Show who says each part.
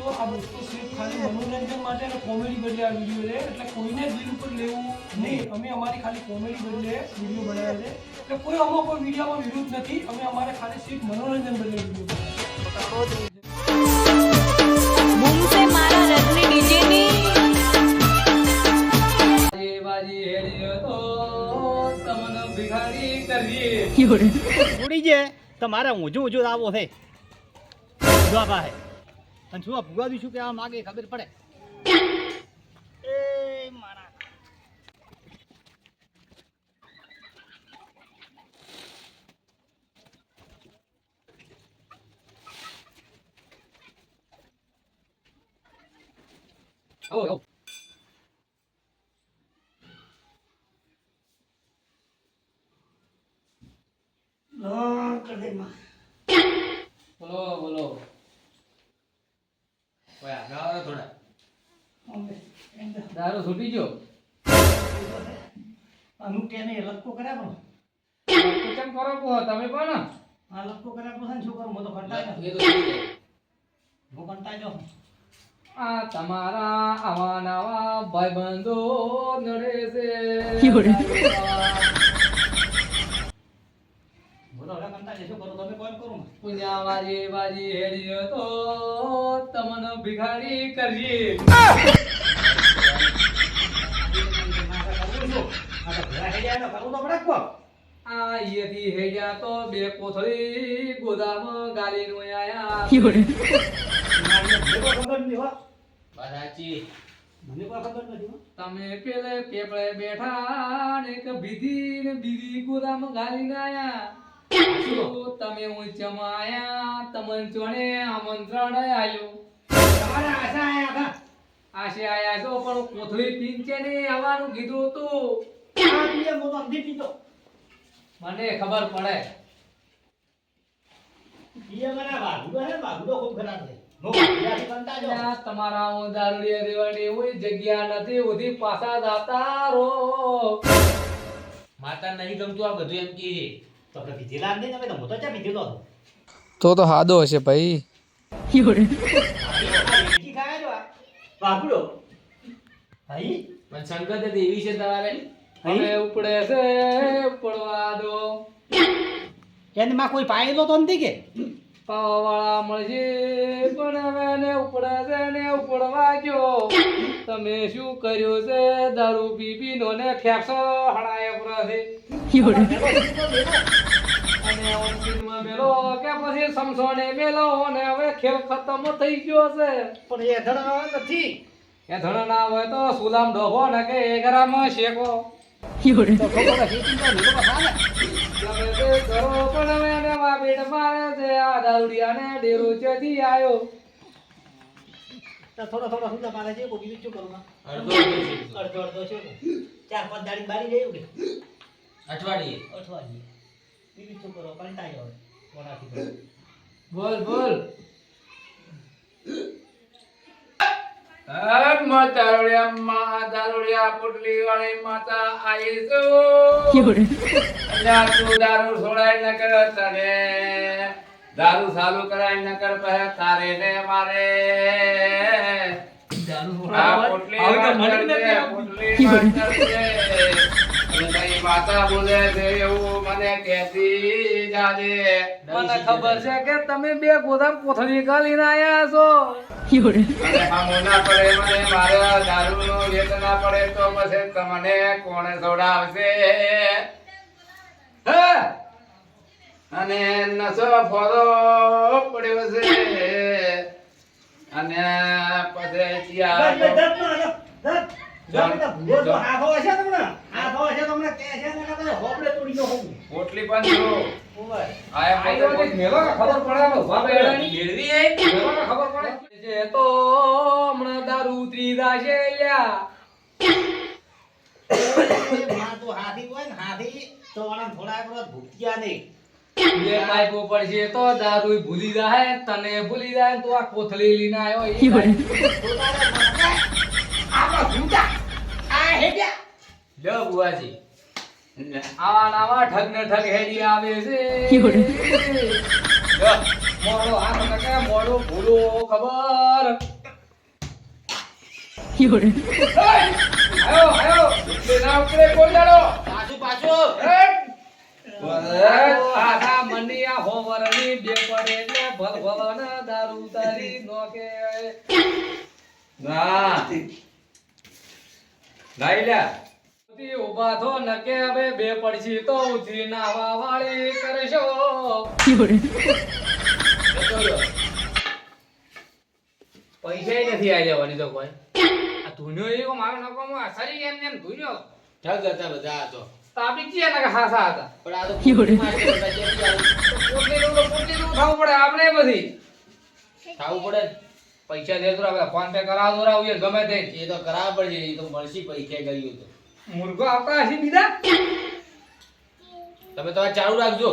Speaker 1: આ દોસ્તો સિર્ફ ખાલી મનોરંજન માટે અને કોમેડી બદલે આ વિડીયો છે, એટલે કોઈને દિલ ઉપર લેવું નહીં. અમે અમારી ખાલી કોમેડી બદલે વિડીયો બનાવ્યા છે, એટલે કોઈ અમુક કોઈ વિડીયોમાં વિરુદ્ધ નથી. અમે અમારે ખાલી સિર્ફ મનોરંજન બદલે વિડીયો બનાવ્યા.
Speaker 2: બૂમ સે મારા રજની ડીજેની
Speaker 3: ઉડી જાય તમારે ઊંચું ઊંચું આવો છે જોવા પાસે અને શું ભૂગા શું કહેવા માગે ખબર પડે એ મારા આવો
Speaker 4: બોલો બોલો ઓયા ગાવા થોડા દારૂ છૂટી ગયો
Speaker 3: અમુક તેને લટકો કર્યા પણ
Speaker 4: કેમ કરો કો તમે પણ
Speaker 3: આ લટકો કર્યા પણ શું કરું હું તો કંટાળ્યો
Speaker 4: એ તો છૂટી જાય.
Speaker 3: હું કંટાળ્યો
Speaker 4: આ તમારા આવા નવા ભાઈબંધો નડે છે
Speaker 3: બોલો હવે કંટાળ્યો શું કરું તમે કોણ કરું
Speaker 4: પુણ્યા વાજી વાજી હેડી તો તમને ભિખારી કરજી આ યેથી હેડ્યા તો બે કોથળી ગોદામ ગાલી નો આયા બરાચી
Speaker 3: મને કોઈ ખબર નથી
Speaker 4: તમે પેલે પેપળે બેઠા ને એક બીધી ને બીજી ગોદામ ગાલી આયા તમે ઊંચમાં આયા તમને ચોણે આમંત્રણ આયો
Speaker 3: તમારા આશા આયા હતા
Speaker 4: આશે આયા છો પણ કોથળી પીંચે ને આવવાનું કીધું હતું
Speaker 3: આ પીએ હું તો અંધી પીતો
Speaker 4: મને ખબર પડે
Speaker 3: પીએ મારા વાઘુડો ખૂબ ખરાબ છે હું વાઘુડાથી કંટાળ્યો
Speaker 4: આ તમારા દારૂડિયા દેવાની હોય જગ્યા નથી ઓધી પાછા જાતા રો
Speaker 5: માતા નહીં ગમતું આ બધું એમ કે
Speaker 3: તો આપણે પીધેલા નહીં તમે તો હું તો ચા પીધેલો હતો
Speaker 4: તો હાદો હશે ભાઈ
Speaker 3: વેચી ખાયા છો આ વાઘુડો ભાઈ
Speaker 5: પણ સંગત જ એવી છે તમારે
Speaker 4: હવે ઉપડે છે પડવા દો
Speaker 3: એને માં કોઈ પાયેલો તો નથી કે
Speaker 4: પાવાવાળા મળશે પણ હવે ને ઉપડે છે ને ઉપડવા ગયો તમે શું કર્યું છે દારૂ પી પી નો ને ખેપસો હડાય પડે છે અને ઓનસીનમાં મેલો કે પછી સમસોને મેલો ને હવે ખેલ ખતમ થઈ ગયો છે
Speaker 3: પણ એ ધડા નથી
Speaker 4: એ ધણ ના હોય તો સુલામ ડોભો ને કે એ ગરામાં શેકો
Speaker 3: તો ખબર છે ચિંતા નહીં તો ખાને
Speaker 4: તમે તે કરો પણ હવે એને વાબેડ મારે છે આ દારૂડિયાને ડેરો ચેથી આયો
Speaker 3: તો થોડો થોડો સુધા પાડે છે કોઈ બીજું શું કરું અડધો છે 4-5 દાડી બારી જાય કે
Speaker 5: અઠવાડિયે
Speaker 3: બીજું શું કરો કંટાળ્યો કોનાથી
Speaker 4: બોલ બોલ દારૂડિયા પુટલી વાળી માતા આવી છું તું દારૂ છોડાય ન કર તને દારૂ ચાલુ કરાય ન કર પહે તારે ને મારે માતા બોલે છે એવું મને કહેતી જાજે મને ખબર છે કે તમે બે ગોદામ કોથળી ગાલી આયા છો અને હામો ના પડે મને મારા દારૂ નો વેચ ના પડે તો પછી તમને કોણ છોડાવશે અને નસો ફોલો પડ્યો છે અને પછી પોટલી પણ જો આયા મેલો ખબર પડે બાબા એડાની મેળવી આઈ મેલો ખબર પડે જે તો હમણાં દારૂ ઉતરી જાશે લ્યા
Speaker 3: હાથી હોય ને હાથી તો થોડા ભૂખ્યા નહીં
Speaker 4: બે પાઇપો પડશે તો દારૂ ભૂલી જાય તને ભૂલી જાય તો આ કોથળી લઈને આવ્યો લ્યો બુઆજી આવા નાવા ઠગ ને ઠગ હેડી આવે છે મોડો હાથ નકે મોડો ભૂલો ખબર આયો આયો ના ઉતરે કોણ જાડો
Speaker 5: પાછું પાછું
Speaker 4: આખા મંડિયા હોવરની બે પડે એટલે ભલ ભલ ના દારૂ તારી નોકે ના નાઈલા તી ઉભા થો નકે હવે બે પડશી તો ઉધી નાવા વાળી કરશો પૈસા નથી આવી જવાની તો કોઈ આ ધૂન્યો એવો મારો નકોમાં આસારી એમ એમ ધૂન્યો
Speaker 5: ઠગ હતા બધા આ તો
Speaker 4: તાપી ચિયા ના હાસા હતા
Speaker 5: પણ આ તો પોટલી મારશે બધા જેથી આવી.
Speaker 4: પોટલી નું ખાવું પડે આપણે બધી
Speaker 5: ખાવું પડે ને.
Speaker 4: પૈસા દે તો આપણે ફોન પે કરાવ દોરાવીએ ગમે તે
Speaker 5: એ તો કરાવવા પડશે એ તો મળશે પૈસા કર્યું તો
Speaker 4: મુર્ગો આવતા હશે બીજા
Speaker 5: તમે તમારે ચાલુ રાખજો